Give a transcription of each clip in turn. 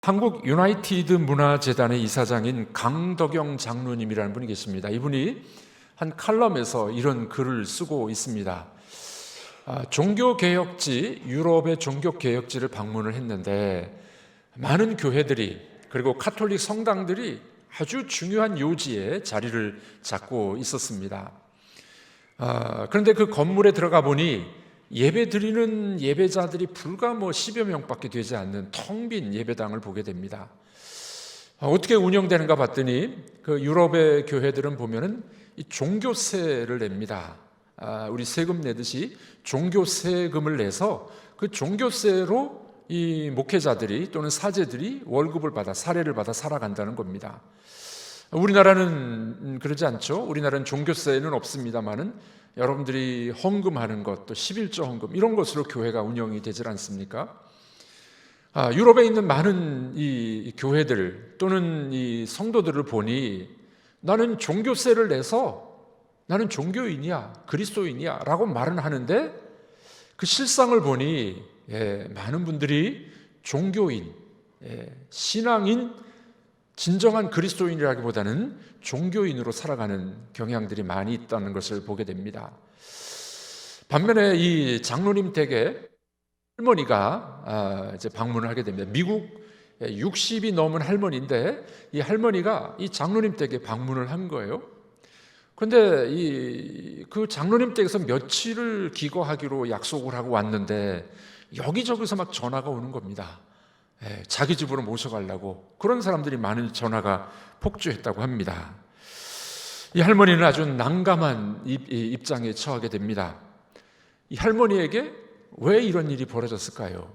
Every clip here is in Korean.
한국 유나이티드 문화재단의 이사장인 강덕영 장로님이라는 분이 계십니다. 이분이 한 칼럼에서 이런 글을 쓰고 있습니다. 종교개혁지, 유럽의 종교개혁지를 방문을 했는데 많은 교회들이, 그리고 카톨릭 성당들이 아주 중요한 요지에 자리를 잡고 있었습니다. 그런데 그 건물에 들어가 보니 예배 드리는 예배자들이 불과 10여 명밖에 되지 않는 텅 빈 예배당을 보게 됩니다. 어떻게 운영되는가 봤더니 그 유럽의 교회들은 보면은 이 종교세를 냅니다. 우리 세금 내듯이 종교세금을 내서 그 종교세로 이 목회자들이 또는 사제들이 월급을 받아, 사례를 받아 살아간다는 겁니다. 우리나라는 그러지 않죠. 우리나라는 종교세는 없습니다만은 여러분들이 헌금하는 것, 또 11조 헌금 이런 것으로 교회가 운영이 되질 않습니까? 유럽에 있는 많은 이 교회들 또는 이 성도들을 보니 나는 종교세를 내서 나는 종교인이야, 그리스도인이야 라고 말은 하는데 그 실상을 보니 많은 분들이 종교인, 신앙인, 진정한 그리스도인이라기보다는 종교인으로 살아가는 경향들이 많이 있다는 것을 보게 됩니다. 반면에 이 장로님 댁에 할머니가 이제 방문을 하게 됩니다. 미국 60이 넘은 할머니인데 이 할머니가 이 장로님 댁에 방문을 한 거예요. 그런데 그 장로님 댁에서 며칠을 기거하기로 약속을 하고 왔는데 여기저기서 막 전화가 오는 겁니다. 자기 집으로 모셔가려고. 그런 사람들이 많은 전화가 폭주했다고 합니다. 이 할머니는 아주 난감한 입장에 처하게 됩니다. 이 할머니에게 왜 이런 일이 벌어졌을까요?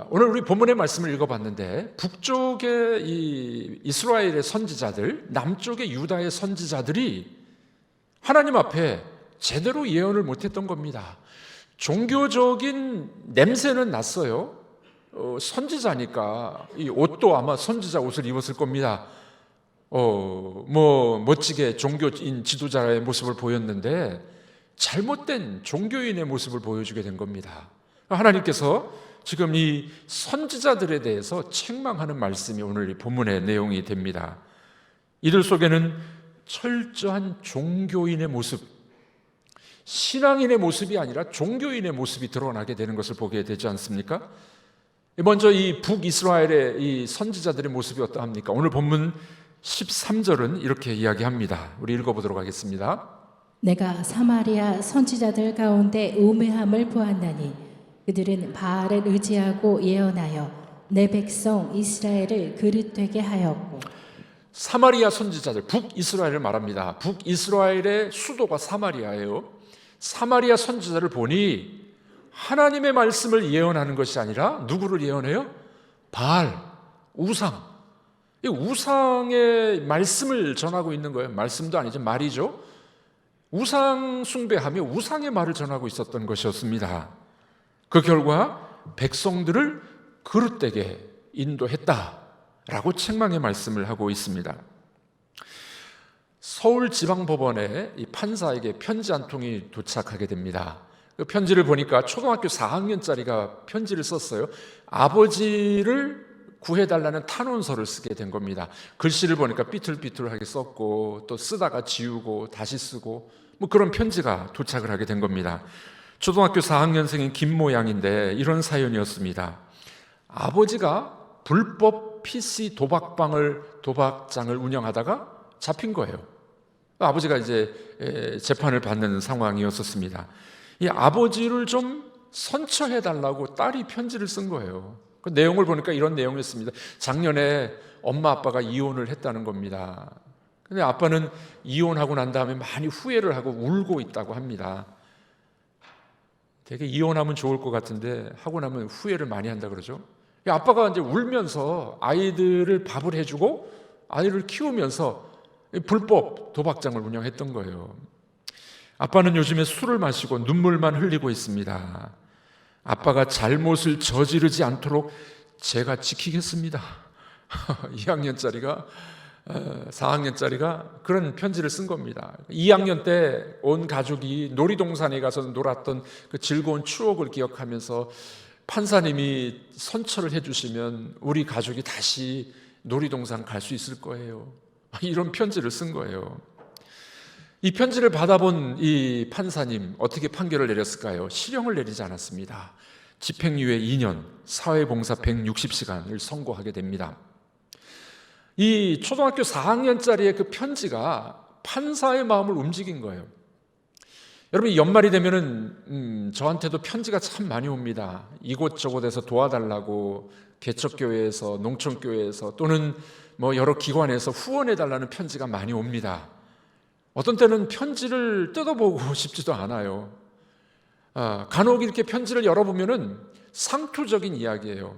오늘 우리 본문의 말씀을 읽어봤는데 북쪽의 이 이스라엘의 선지자들, 남쪽의 유다의 선지자들이 하나님 앞에 제대로 예언을 못했던 겁니다. 종교적인 냄새는 났어요. 선지자니까 이 옷도 아마 선지자 옷을 입었을 겁니다. 멋지게 종교인 지도자의 모습을 보였는데 잘못된 종교인의 모습을 보여주게 된 겁니다. 하나님께서 지금 이 선지자들에 대해서 책망하는 말씀이 오늘 이 본문의 내용이 됩니다. 이들 속에는 철저한 종교인의 모습, 신앙인의 모습이 아니라 종교인의 모습이 드러나게 되는 것을 보게 되지 않습니까? 먼저 이 북이스라엘의 이 선지자들의 모습이 어떠합니까? 오늘 본문 13절은 이렇게 이야기합니다. 우리 읽어보도록 하겠습니다. 내가 사마리아 선지자들 가운데 우매함을 보았나니 그들은 바알을 의지하고 예언하여 내 백성 이스라엘을 그릇되게 하였고. 사마리아 선지자들, 북이스라엘을 말합니다. 북이스라엘의 수도가 사마리아예요. 사마리아 선지자를 보니 하나님의 말씀을 예언하는 것이 아니라 누구를 예언해요? 바알, 우상. 이 우상의 말씀을 전하고 있는 거예요. 말씀도 아니죠, 말이죠. 우상 숭배하며 우상의 말을 전하고 있었던 것이었습니다. 그 결과 백성들을 그릇되게 인도했다라고 책망의 말씀을 하고 있습니다. 서울지방법원에 이 판사에게 편지 한 통이 도착하게 됩니다. 그 편지를 보니까 초등학교 4학년짜리가 편지를 썼어요. 아버지를 구해달라는 탄원서를 쓰게 된 겁니다. 글씨를 보니까 삐뚤삐뚤하게 썼고 또 쓰다가 지우고 다시 쓰고 그런 편지가 도착을 하게 된 겁니다. 초등학교 4학년생인 김모양인데 이런 사연이었습니다. 아버지가 불법 PC 도박장을 운영하다가 잡힌 거예요. 아버지가 이제 재판을 받는 상황이었습니다. 이 아버지를 좀 선처해달라고 딸이 편지를 쓴 거예요. 그 내용을 보니까 이런 내용이었습니다. 작년에 엄마 아빠가 이혼을 했다는 겁니다. 근데 아빠는 이혼하고 난 다음에 많이 후회를 하고 울고 있다고 합니다. 되게 이혼하면 좋을 것 같은데 하고 나면 후회를 많이 한다 그러죠. 아빠가 이제 울면서 아이들을 밥을 해주고 아이를 키우면서 불법 도박장을 운영했던 거예요. 아빠는 요즘에 술을 마시고 눈물만 흘리고 있습니다. 아빠가 잘못을 저지르지 않도록 제가 지키겠습니다. 2학년짜리가 4학년짜리가 그런 편지를 쓴 겁니다. 2학년 때 온 가족이 놀이동산에 가서 놀았던 그 즐거운 추억을 기억하면서 판사님이 선처를 해주시면 우리 가족이 다시 놀이동산 갈 수 있을 거예요. 이런 편지를 쓴 거예요. 이 편지를 받아본 이 판사님 어떻게 판결을 내렸을까요? 실형을 내리지 않았습니다. 집행유예 2년, 사회봉사 160시간을 선고하게 됩니다. 이 초등학교 4학년짜리의 그 편지가 판사의 마음을 움직인 거예요. 여러분, 연말이 되면은 저한테도 편지가 참 많이 옵니다. 이곳저곳에서 도와달라고, 개척교회에서, 농촌교회에서, 또는 뭐 여러 기관에서 후원해달라는 편지가 많이 옵니다. 어떤 때는 편지를 뜯어보고 싶지도 않아요. 간혹 이렇게 편지를 열어보면은 상투적인 이야기예요.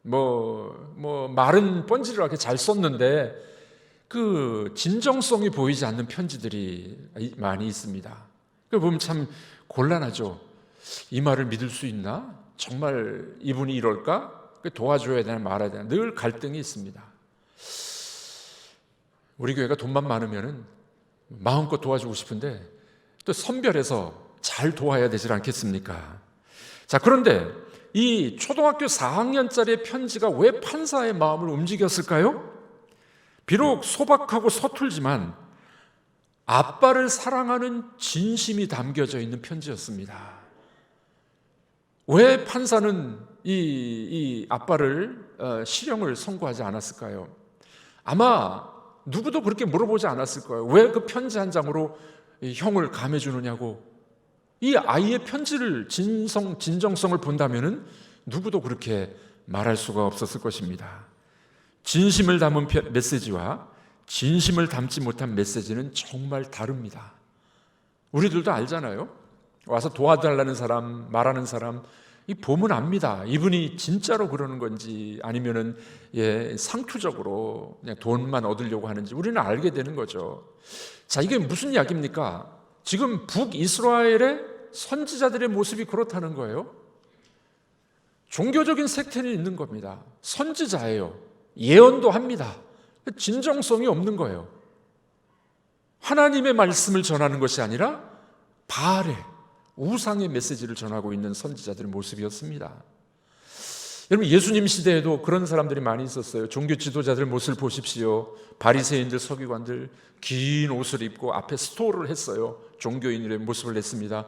말은 번지를 이렇게 잘 썼는데 그 진정성이 보이지 않는 편지들이 많이 있습니다. 그걸 보면 참 곤란하죠. 이 말을 믿을 수 있나? 정말 이분이 이럴까? 도와줘야 되나 말아야 되나? 늘 갈등이 있습니다. 우리 교회가 돈만 많으면은 마음껏 도와주고 싶은데 또 선별해서 잘 도와야 되지 않겠습니까? 자, 그런데 이 초등학교 4학년짜리의 편지가 왜 판사의 마음을 움직였을까요? 비록 소박하고 서툴지만 아빠를 사랑하는 진심이 담겨져 있는 편지였습니다. 왜 판사는 이 아빠를 실형을 선고하지 않았을까요? 아마 누구도 그렇게 물어보지 않았을 거예요. 왜 그 편지 한 장으로 형을 감해주느냐고. 이 아이의 편지를 진정성을 본다면은 누구도 그렇게 말할 수가 없었을 것입니다. 진심을 담은 메시지와 진심을 담지 못한 메시지는 정말 다릅니다. 우리들도 알잖아요. 와서 도와달라는 사람, 말하는 사람, 이 보면 압니다. 이분이 진짜로 그러는 건지 아니면은 상투적으로 그냥 돈만 얻으려고 하는지 우리는 알게 되는 거죠. 자, 이게 무슨 이야기입니까? 지금 북이스라엘의 선지자들의 모습이 그렇다는 거예요. 종교적인 색채는 있는 겁니다. 선지자예요. 예언도 합니다. 진정성이 없는 거예요. 하나님의 말씀을 전하는 것이 아니라 바알의 우상의 메시지를 전하고 있는 선지자들의 모습이었습니다. 여러분, 예수님 시대에도 그런 사람들이 많이 있었어요. 종교 지도자들 모습을 보십시오. 바리새인들, 서기관들 긴 옷을 입고 앞에 스토를 했어요. 종교인의 모습을 냈습니다.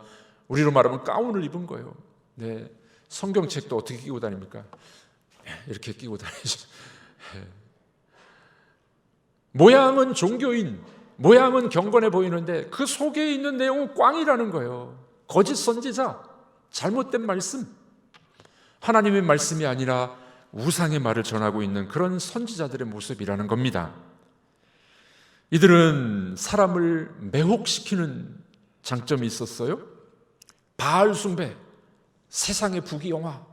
우리로 말하면 가운을 입은 거예요. 네, 성경책도 어떻게 끼고 다닙니까? 이렇게 끼고 다니죠. 모양은 종교인, 모양은 경건해 보이는데 그 속에 있는 내용은 꽝이라는 거예요. 거짓 선지자, 잘못된 말씀, 하나님의 말씀이 아니라 우상의 말을 전하고 있는 그런 선지자들의 모습이라는 겁니다. 이들은 사람을 매혹시키는 장점이 있었어요. 바알 숭배, 세상의 부귀영화,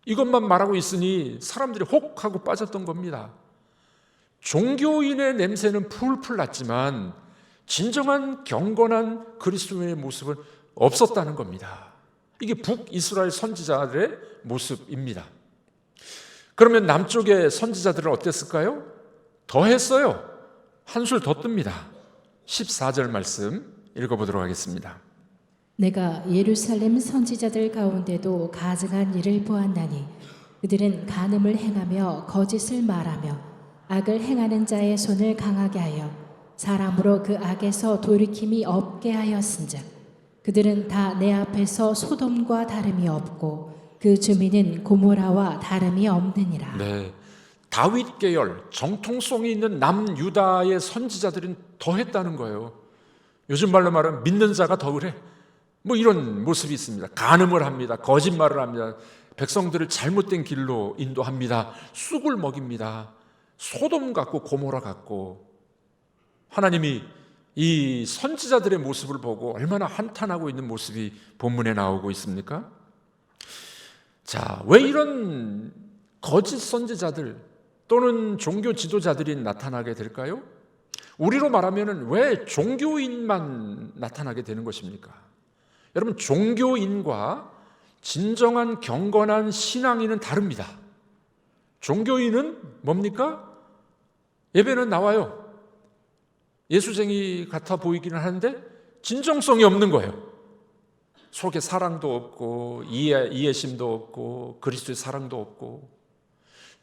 이것만 말하고 있으니 사람들이 혹하고 빠졌던 겁니다. 종교인의 냄새는 풀풀 났지만 진정한 경건한 그리스도인의 모습은 없었다는 겁니다. 이게 북이스라엘 선지자들의 모습입니다. 그러면 남쪽의 선지자들은 어땠을까요? 더 했어요. 한술 더 뜹니다. 14절 말씀 읽어보도록 하겠습니다. 내가 예루살렘 선지자들 가운데도 가증한 일을 보았나니 그들은 간음을 행하며 거짓을 말하며 악을 행하는 자의 손을 강하게 하여 사람으로 그 악에서 돌이킴이 없게 하였은즉 그들은 다 내 앞에서 소돔과 다름이 없고 그 주민은 고모라와 다름이 없느니라. 네, 다윗 계열 정통성이 있는 남유다의 선지자들은 더 했다는 거예요. 요즘 말로 말하면 믿는 자가 더 그래. 이런 모습이 있습니다. 간음을 합니다. 거짓말을 합니다. 백성들을 잘못된 길로 인도합니다. 쑥을 먹입니다. 소돔 같고 고모라 같고. 하나님이 이 선지자들의 모습을 보고 얼마나 한탄하고 있는 모습이 본문에 나오고 있습니까? 자, 왜 이런 거짓 선지자들 또는 종교 지도자들이 나타나게 될까요? 우리로 말하면 왜 종교인만 나타나게 되는 것입니까? 여러분, 종교인과 진정한 경건한 신앙인은 다릅니다. 종교인은 뭡니까? 예배는 나와요. 예수쟁이 같아 보이기는 하는데 진정성이 없는 거예요. 속에 사랑도 없고 이해심도 없고 그리스도의 사랑도 없고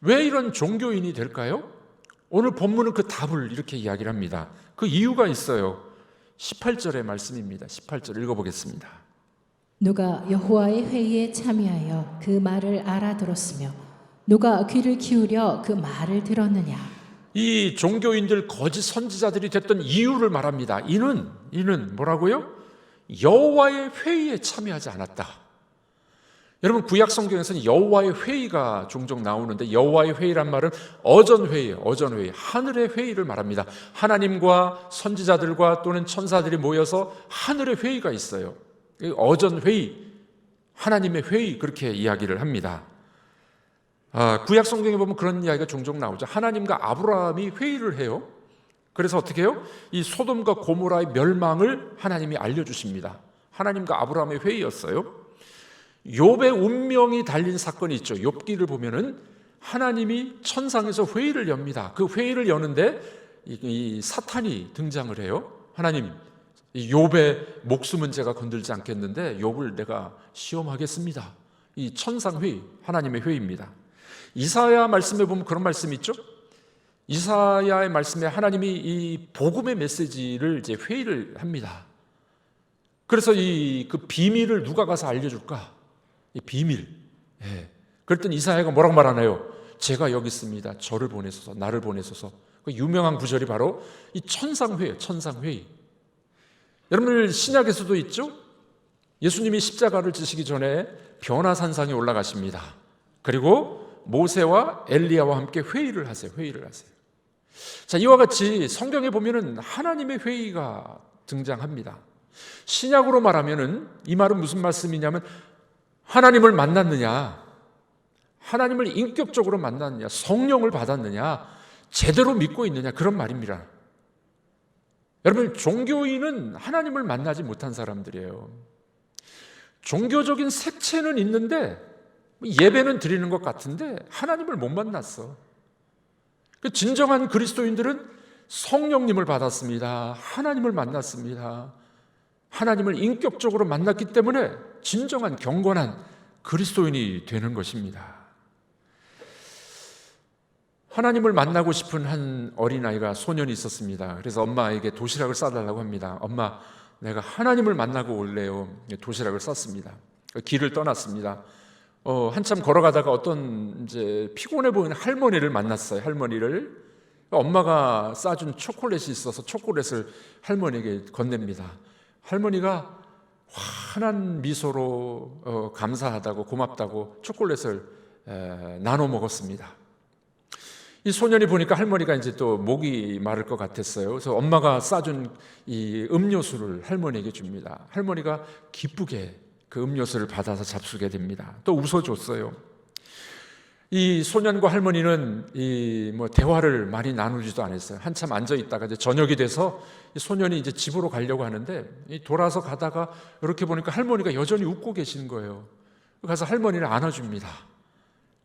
왜 이런 종교인이 될까요? 오늘 본문은 그 답을 이렇게 이야기를 합니다. 그 이유가 있어요. 18절의 말씀입니다. 18절 읽어보겠습니다. 누가 여호와의 회의에 참여하여 그 말을 알아들었으며 누가 귀를 기울여 그 말을 들었느냐. 이 종교인들 거짓 선지자들이 됐던 이유를 말합니다. 이는 뭐라고요? 여호와의 회의에 참여하지 않았다. 여러분 구약 성경에서는 여호와의 회의가 종종 나오는데 여호와의 회의란 말은 어전회의예요. 어전회의, 하늘의 회의를 말합니다. 하나님과 선지자들과 또는 천사들이 모여서 하늘의 회의가 있어요. 어전회의, 하나님의 회의 그렇게 이야기를 합니다. 구약 성경에 보면 그런 이야기가 종종 나오죠. 하나님과 아브라함이 회의를 해요. 그래서 어떻게 해요? 이 소돔과 고모라의 멸망을 하나님이 알려주십니다. 하나님과 아브라함의 회의였어요. 욥의 운명이 달린 사건이 있죠. 욥기를 보면은 하나님이 천상에서 회의를 엽니다. 그 회의를 여는데 이 사탄이 등장을 해요. 하나님, 이 욥의 목숨은 제가 건들지 않겠는데 욥을 내가 시험하겠습니다. 이 천상 회의, 하나님의 회의입니다. 이사야 말씀에 보면 그런 말씀이 있죠. 이사야의 말씀에 하나님이 이 복음의 메시지를 이제 회의를 합니다. 그래서 그 비밀을 누가 가서 알려줄까? 이 비밀. 그랬더니 이사야가 뭐라고 말하나요? 제가 여기 있습니다. 저를 보내소서, 나를 보내소서. 그 유명한 구절이 바로 이 천상회예요. 천상회의. 여러분 신약에서도 있죠. 예수님이 십자가를 지시기 전에 변화산상에 올라가십니다. 그리고 모세와 엘리야와 함께 회의를 하세요. 자, 이와 같이 성경에 보면은 하나님의 회의가 등장합니다. 신약으로 말하면은 이 말은 무슨 말씀이냐면 하나님을 만났느냐, 하나님을 인격적으로 만났느냐, 성령을 받았느냐, 제대로 믿고 있느냐 그런 말입니다. 여러분 종교인은 하나님을 만나지 못한 사람들이에요. 종교적인 색채는 있는데 예배는 드리는 것 같은데 하나님을 못 만났어. 진정한 그리스도인들은 성령님을 받았습니다. 하나님을 만났습니다. 하나님을 인격적으로 만났기 때문에 진정한 경건한 그리스도인이 되는 것입니다. 하나님을 만나고 싶은 한 어린아이가 소년이 있었습니다. 그래서 엄마에게 도시락을 싸달라고 합니다. 엄마, 내가 하나님을 만나고 올래요. 도시락을 쌌습니다. 길을 떠났습니다. 한참 걸어가다가 어떤 이제 피곤해 보이는 할머니를 만났어요. 할머니를. 엄마가 싸준 초콜릿이 있어서 초콜릿을 할머니에게 건넵니다. 할머니가 환한 미소로 감사하다고 고맙다고 초콜릿을 나눠 먹었습니다. 이 소년이 보니까 할머니가 이제 또 목이 마를 것 같았어요. 그래서 엄마가 싸준 이 음료수를 할머니에게 줍니다. 할머니가 기쁘게 그 음료수를 받아서 잡수게 됩니다. 또 웃어줬어요. 이 소년과 할머니는 대화를 많이 나누지도 않았어요. 한참 앉아 있다가 이제 저녁이 돼서 이 소년이 이제 집으로 가려고 하는데 돌아서 가다가 이렇게 보니까 할머니가 여전히 웃고 계시는 거예요. 가서 할머니를 안아줍니다.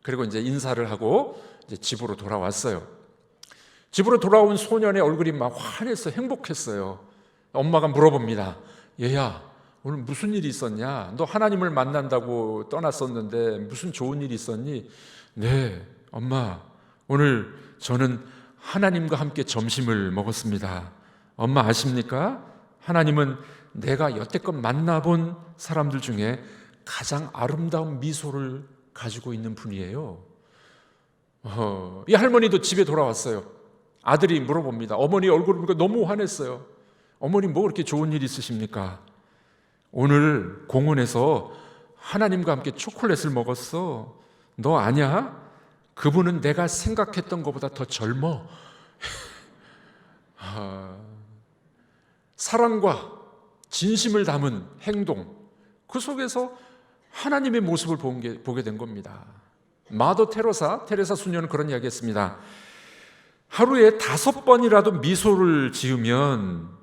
그리고 이제 인사를 하고 이제 집으로 돌아왔어요. 집으로 돌아온 소년의 얼굴이 막 환해서 행복했어요. 엄마가 물어봅니다. 얘야, 오늘 무슨 일이 있었냐? 너 하나님을 만난다고 떠났었는데 무슨 좋은 일이 있었니? 네, 엄마, 오늘 저는 하나님과 함께 점심을 먹었습니다. 엄마 아십니까? 하나님은 내가 여태껏 만나본 사람들 중에 가장 아름다운 미소를 가지고 있는 분이에요. 이 할머니도 집에 돌아왔어요. 아들이 물어봅니다. 어머니 얼굴을 보니까 너무 환했어요. 어머니 뭐 그렇게 좋은 일 있으십니까? 오늘 공원에서 하나님과 함께 초콜릿을 먹었어. 너 아냐? 그분은 내가 생각했던 것보다 더 젊어. 사랑과 진심을 담은 행동, 그 속에서 하나님의 모습을 보게 된 겁니다. 마더 테레사 수녀는 그런 이야기 했습니다. 하루에 5번이라도 미소를 지으면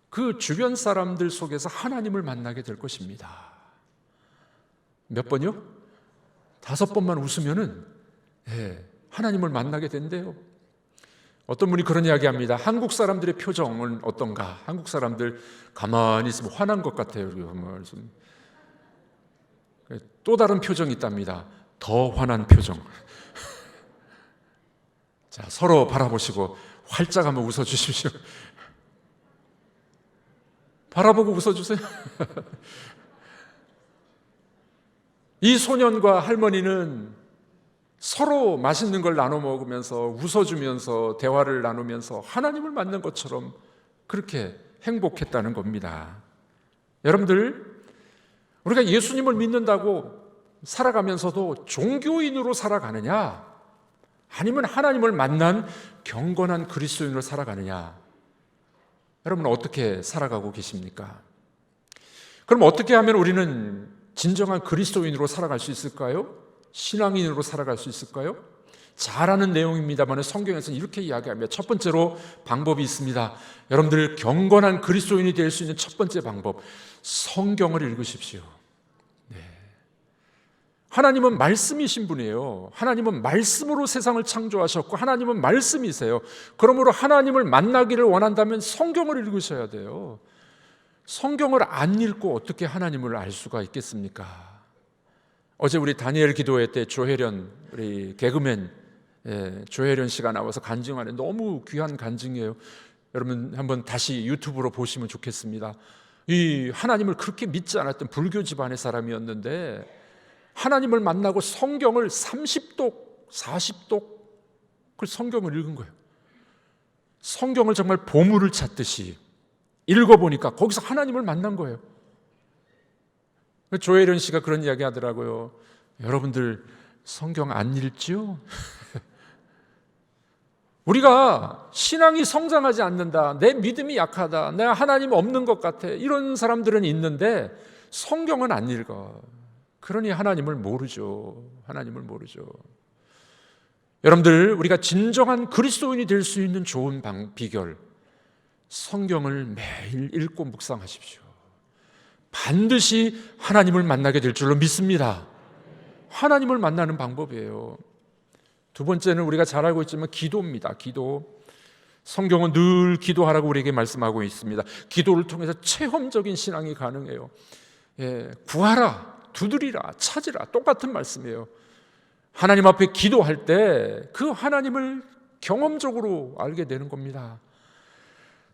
그 주변 사람들 속에서 하나님을 만나게 될 것입니다. 몇 번이요? 5번만 웃으면은 하나님을 만나게 된대요. 어떤 분이 그런 이야기 합니다. 한국 사람들의 표정은 어떤가? 한국 사람들 가만히 있으면 화난 것 같아요. 또 다른 표정이 있답니다. 더 환한 표정. 자, 서로 바라보시고 활짝 한번 웃어주십시오. 바라보고 웃어주세요. 이 소년과 할머니는 서로 맛있는 걸 나눠 먹으면서 웃어주면서 대화를 나누면서 하나님을 만난 것처럼 그렇게 행복했다는 겁니다. 여러분들, 우리가 예수님을 믿는다고 살아가면서도 종교인으로 살아가느냐, 아니면 하나님을 만난 경건한 그리스도인으로 살아가느냐, 여러분은 어떻게 살아가고 계십니까? 그럼 어떻게 하면 우리는 진정한 그리스도인으로 살아갈 수 있을까요? 신앙인으로 살아갈 수 있을까요? 잘 아는 내용입니다만 성경에서는 이렇게 이야기합니다. 첫 번째로 방법이 있습니다. 여러분들 경건한 그리스도인이 될 수 있는 첫 번째 방법, 성경을 읽으십시오. 네. 하나님은 말씀이신 분이에요. 하나님은 말씀으로 세상을 창조하셨고 하나님은 말씀이세요. 그러므로 하나님을 만나기를 원한다면 성경을 읽으셔야 돼요. 성경을 안 읽고 어떻게 하나님을 알 수가 있겠습니까? 어제 우리 다니엘 기도회 때 조혜련, 우리 개그맨 조혜련 씨가 나와서 간증하는 너무 귀한 간증이에요. 여러분 한번 다시 유튜브로 보시면 좋겠습니다. 이 하나님을 그렇게 믿지 않았던 불교 집안의 사람이었는데 하나님을 만나고 성경을 30독, 40독 그 성경을 읽은 거예요. 성경을 정말 보물을 찾듯이 읽어보니까 거기서 하나님을 만난 거예요. 조혜련 씨가 그런 이야기 하더라고요. 여러분들 성경 안 읽지요? 우리가 신앙이 성장하지 않는다, 내 믿음이 약하다, 내가 하나님 없는 것 같아, 이런 사람들은 있는데 성경은 안 읽어. 그러니 하나님을 모르죠. 하나님을 모르죠. 여러분들, 우리가 진정한 그리스도인이 될 수 있는 좋은 비결, 성경을 매일 읽고 묵상하십시오. 반드시 하나님을 만나게 될 줄로 믿습니다. 하나님을 만나는 방법이에요. 두 번째는 우리가 잘 알고 있지만 기도입니다. 기도. 성경은 늘 기도하라고 우리에게 말씀하고 있습니다. 기도를 통해서 체험적인 신앙이 가능해요. 구하라, 두드리라, 찾으라, 똑같은 말씀이에요. 하나님 앞에 기도할 때 그 하나님을 경험적으로 알게 되는 겁니다.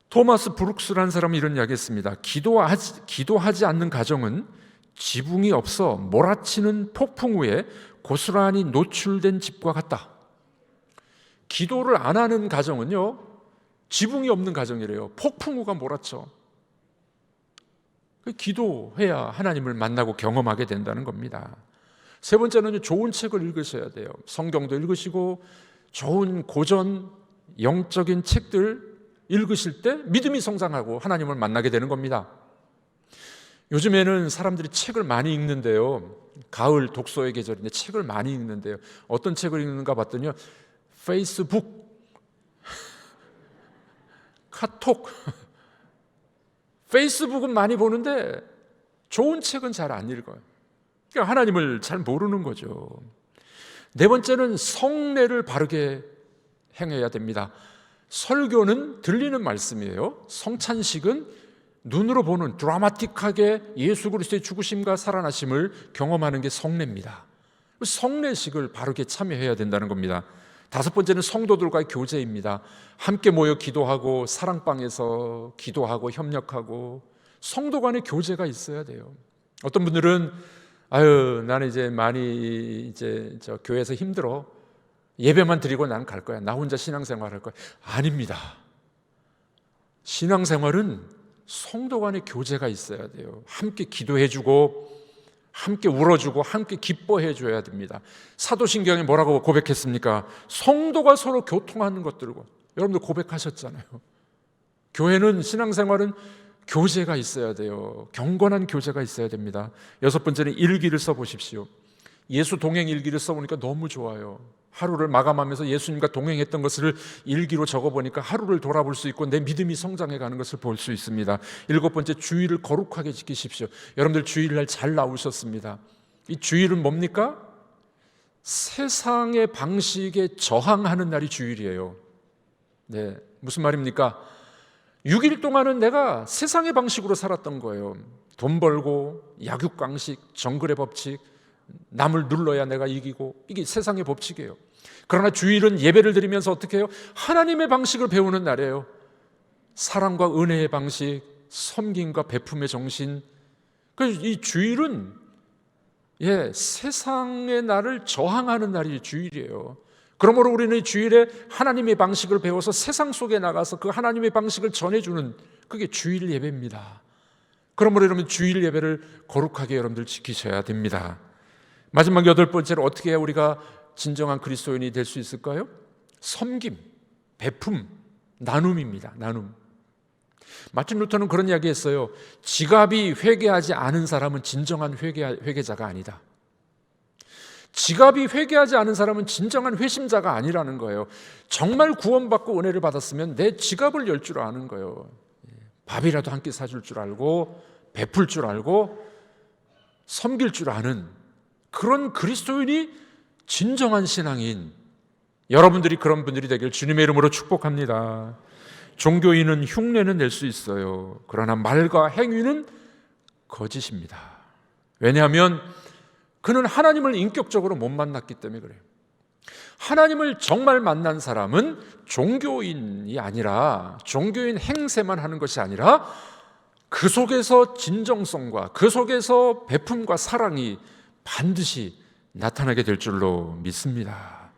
토마스 브룩스라는 사람이 이런 이야기 했습니다. 기도하지 않는 가정은 지붕이 없어 몰아치는 폭풍 후에 고스란히 노출된 집과 같다. 기도를 안 하는 가정은요, 지붕이 없는 가정이래요. 폭풍우가 몰아쳐. 기도해야 하나님을 만나고 경험하게 된다는 겁니다. 세 번째는 좋은 책을 읽으셔야 돼요. 성경도 읽으시고 좋은 고전 영적인 책들 읽으실 때 믿음이 성장하고 하나님을 만나게 되는 겁니다. 요즘에는 사람들이 책을 많이 읽는데요, 가을 독서의 계절인데 책을 많이 읽는데요, 어떤 책을 읽는가 봤더니요, 페이스북, 카톡, 페이스북은 많이 보는데 좋은 책은 잘 안 읽어요. 그러니까 하나님을 잘 모르는 거죠. 네 번째는 성례를 바르게 행해야 됩니다. 설교는 들리는 말씀이에요. 성찬식은 눈으로 보는 드라마틱하게 예수 그리스도의 죽으심과 살아나심을 경험하는 게 성례입니다. 성례식을 바르게 참여해야 된다는 겁니다. 다섯 번째는 성도들과의 교제입니다. 함께 모여 기도하고 사랑방에서 기도하고 협력하고 성도 간의 교제가 있어야 돼요. 어떤 분들은 나는 이제 많이 저 교회에서 힘들어, 예배만 드리고 나는 갈 거야, 나 혼자 신앙생활 할 거야. 아닙니다. 신앙생활은 성도 간의 교제가 있어야 돼요. 함께 기도해주고 함께 울어주고 함께 기뻐해줘야 됩니다. 사도신경에 뭐라고 고백했습니까? 성도가 서로 교통하는 것들고. 여러분들 고백하셨잖아요. 교회는, 신앙생활은 교제가 있어야 돼요. 경건한 교제가 있어야 됩니다. 여섯 번째는 일기를 써보십시오. 예수 동행 일기를 써보니까 너무 좋아요. 하루를 마감하면서 예수님과 동행했던 것을 일기로 적어보니까 하루를 돌아볼 수 있고 내 믿음이 성장해가는 것을 볼 수 있습니다. 일곱 번째, 주일을 거룩하게 지키십시오. 여러분들 주일날 잘 나오셨습니다. 이 주일은 뭡니까? 세상의 방식에 저항하는 날이 주일이에요. 네, 무슨 말입니까? 6일 동안은 내가 세상의 방식으로 살았던 거예요. 돈 벌고 약육강식, 정글의 법칙, 남을 눌러야 내가 이기고, 이게 세상의 법칙이에요. 그러나 주일은 예배를 드리면서 어떻게 해요? 하나님의 방식을 배우는 날이에요. 사랑과 은혜의 방식, 섬김과 베품의 정신. 그래서 이 주일은 세상의 날을 저항하는 날이 주일이에요. 그러므로 우리는 이 주일에 하나님의 방식을 배워서 세상 속에 나가서 그 하나님의 방식을 전해주는, 그게 주일 예배입니다. 그러므로 여러분, 주일 예배를 거룩하게 여러분들 지키셔야 됩니다. 마지막 8번째로 어떻게 해야 우리가 진정한 그리스도인이 될 수 있을까요? 섬김, 베품, 나눔입니다. 나눔. 마틴 루터는 그런 이야기 했어요. 지갑이 회개하지 않은 사람은 진정한 회개자가 아니다. 지갑이 회개하지 않은 사람은 진정한 회심자가 아니라는 거예요. 정말 구원받고 은혜를 받았으면 내 지갑을 열 줄 아는 거예요. 밥이라도 한 끼 사줄 줄 알고, 베풀 줄 알고, 섬길 줄 아는 그런 그리스도인이 진정한 신앙인, 여러분들이 그런 분들이 되길 주님의 이름으로 축복합니다. 종교인은 흉내는 낼 수 있어요. 그러나 말과 행위는 거짓입니다. 왜냐하면 그는 하나님을 인격적으로 못 만났기 때문에 그래요. 하나님을 정말 만난 사람은 종교인이 아니라, 종교인 행세만 하는 것이 아니라 그 속에서 진정성과 그 속에서 베품과 사랑이 반드시 나타나게 될 줄로 믿습니다.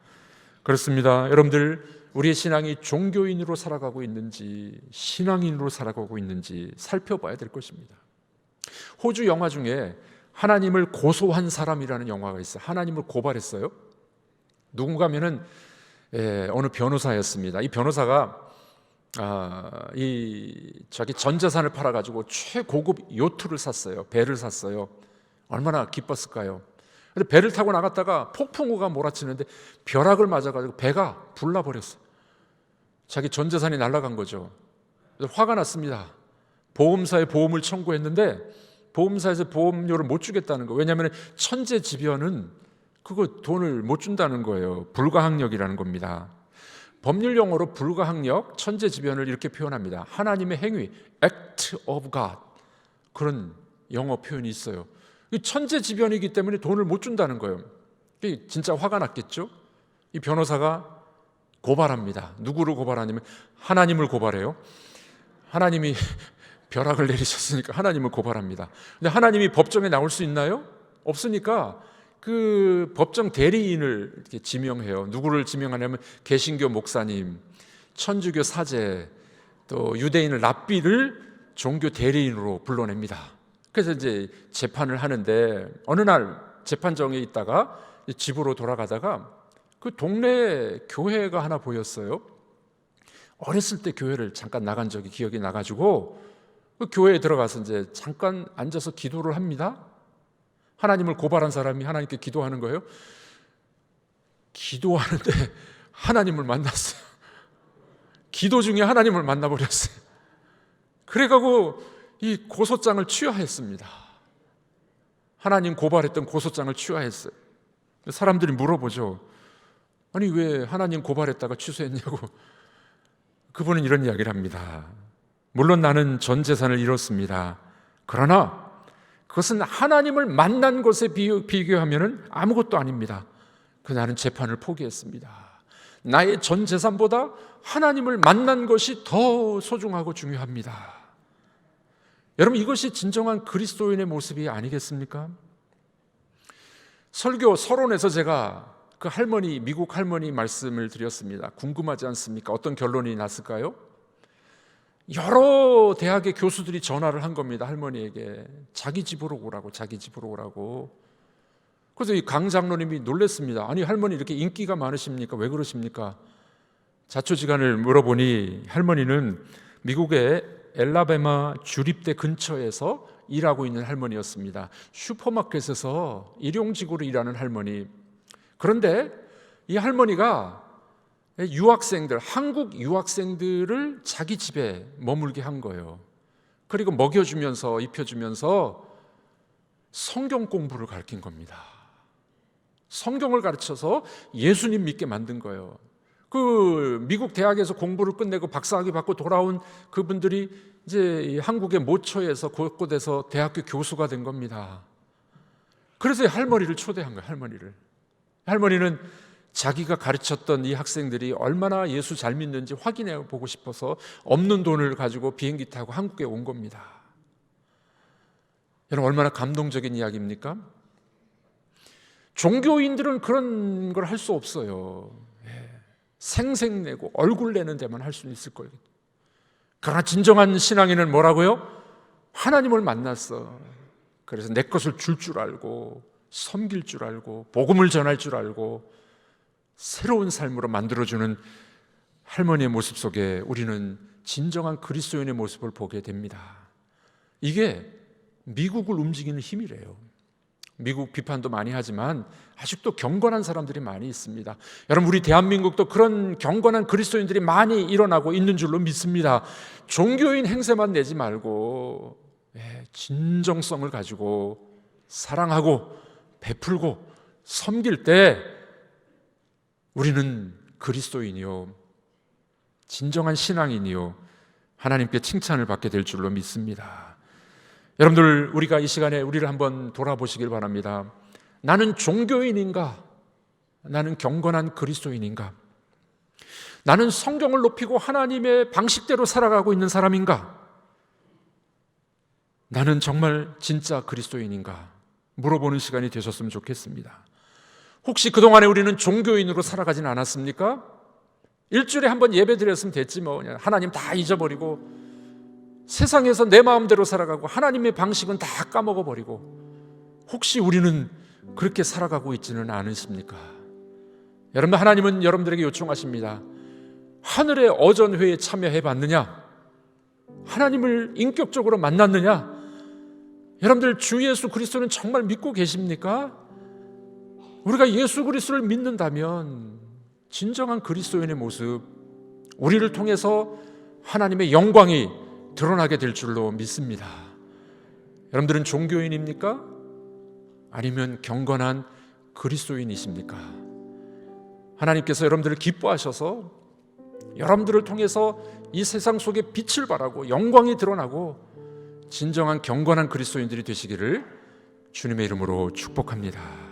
그렇습니다. 여러분들, 우리의 신앙이 종교인으로 살아가고 있는지 신앙인으로 살아가고 있는지 살펴봐야 될 것입니다. 호주 영화 중에 하나님을 고소한 사람이라는 영화가 있어요. 하나님을 고발했어요. 누군가면은 어느 변호사였습니다. 이 변호사가 자기 전 재산을 팔아가지고 최고급 요트를 샀어요. 배를 샀어요. 얼마나 기뻤을까요? 근데 배를 타고 나갔다가 폭풍우가 몰아치는데 벼락을 맞아가지고 배가 불나버렸어요. 자기 전 재산이 날아간 거죠. 그래서 화가 났습니다. 보험사에 보험을 청구했는데 보험사에서 보험료를 못 주겠다는 거예요. 왜냐하면 천재지변은 그거 돈을 못 준다는 거예요. 불가항력이라는 겁니다. 법률 용어로 불가항력, 천재지변을 이렇게 표현합니다. 하나님의 행위, act of God, 그런 영어 표현이 있어요. 천재지변이기 때문에 돈을 못 준다는 거예요. 진짜 화가 났겠죠? 이 변호사가 고발합니다. 누구를 고발하냐면 하나님을 고발해요. 하나님이 벼락을 내리셨으니까 하나님을 고발합니다. 근데 하나님이 법정에 나올 수 있나요? 없으니까 그 법정 대리인을 이렇게 지명해요. 누구를 지명하냐면 개신교 목사님, 천주교 사제, 또 유대인을 랍비를 종교 대리인으로 불러냅니다. 그래서 이제 재판을 하는데 어느 날 재판정에 있다가 집으로 돌아가다가 그 동네에 교회가 하나 보였어요. 어렸을 때 교회를 잠깐 나간 적이 기억이 나가지고 그 교회에 들어가서 이제 잠깐 앉아서 기도를 합니다. 하나님을 고발한 사람이 하나님께 기도하는 거예요. 기도하는데 하나님을 만났어요. 기도 중에 하나님을 만나버렸어요. 그래가지고 이 고소장을 취하했습니다. 하나님 고발했던 고소장을 취하했어요. 사람들이 물어보죠. 아니 왜 하나님 고발했다가 취소했냐고. 그분은 이런 이야기를 합니다. 물론 나는 전 재산을 잃었습니다. 그러나 그것은 하나님을 만난 것에 비교하면 아무것도 아닙니다. 나는 재판을 포기했습니다. 나의 전 재산보다 하나님을 만난 것이 더 소중하고 중요합니다. 여러분, 이것이 진정한 그리스도인의 모습이 아니겠습니까? 설교 서론에서 제가 그 할머니, 미국 할머니 말씀을 드렸습니다. 궁금하지 않습니까? 어떤 결론이 났을까요? 여러 대학의 교수들이 전화를 한 겁니다. 할머니에게 자기 집으로 오라고, 자기 집으로 오라고. 그래서 이 강 장로님이 놀랐습니다. 아니 할머니 이렇게 인기가 많으십니까? 왜 그러십니까? 자초지간을 물어보니 할머니는 미국의 엘라베마 주립대 근처에서 일하고 있는 할머니였습니다. 슈퍼마켓에서 일용직으로 일하는 할머니. 그런데 이 할머니가 유학생들, 한국 유학생들을 자기 집에 머물게 한 거예요. 그리고 먹여주면서 입혀주면서 성경 공부를 가르친 겁니다. 성경을 가르쳐서 예수님 믿게 만든 거예요. 그 미국 대학에서 공부를 끝내고 박사학위 받고 돌아온 그분들이 이제 한국의 모처에서 곳곳에서 대학교 교수가 된 겁니다. 그래서 할머니를 초대한 거예요. 할머니는 자기가 가르쳤던 이 학생들이 얼마나 예수 잘 믿는지 확인해 보고 싶어서 없는 돈을 가지고 비행기 타고 한국에 온 겁니다. 여러분, 얼마나 감동적인 이야기입니까? 종교인들은 그런 걸 할 수 없어요. 생색내고 얼굴 내는 데만 할 수 있을 거예요. 그러나 진정한 신앙인은 뭐라고요? 하나님을 만났어. 그래서 내 것을 줄 알고, 섬길 줄 알고, 복음을 전할 줄 알고, 새로운 삶으로 만들어주는 할머니의 모습 속에 우리는 진정한 그리스도인의 모습을 보게 됩니다. 이게 미국을 움직이는 힘이래요. 미국 비판도 많이 하지만 아직도 경건한 사람들이 많이 있습니다. 여러분, 우리 대한민국도 그런 경건한 그리스도인들이 많이 일어나고 있는 줄로 믿습니다. 종교인 행세만 내지 말고 진정성을 가지고 사랑하고 베풀고 섬길 때 우리는 그리스도인이요, 진정한 신앙인이요, 하나님께 칭찬을 받게 될 줄로 믿습니다. 여러분들, 우리가 이 시간에 우리를 한번 돌아보시길 바랍니다. 나는 종교인인가? 나는 경건한 그리스도인인가? 나는 성경을 높이고 하나님의 방식대로 살아가고 있는 사람인가? 나는 정말 진짜 그리스도인인가? 물어보는 시간이 되셨으면 좋겠습니다. 혹시 그동안에 우리는 종교인으로 살아가진 않았습니까? 일주일에 한 번 예배 드렸으면 됐지 뭐, 그냥 하나님 다 잊어버리고 세상에서 내 마음대로 살아가고 하나님의 방식은 다 까먹어버리고, 혹시 우리는 그렇게 살아가고 있지는 않으십니까? 여러분, 하나님은 여러분들에게 요청하십니다. 하늘의 어전회에 참여해봤느냐? 하나님을 인격적으로 만났느냐? 여러분들, 주 예수 그리스도는 정말 믿고 계십니까? 우리가 예수 그리스도를 믿는다면 진정한 그리스도인의 모습, 우리를 통해서 하나님의 영광이 드러나게 될 줄로 믿습니다. 여러분들은 종교인입니까? 아니면 경건한 그리스도인이십니까? 하나님께서 여러분들을 기뻐하셔서 여러분들을 통해서 이 세상 속에 빛을 발하고 영광이 드러나고 진정한 경건한 그리스도인들이 되시기를 주님의 이름으로 축복합니다.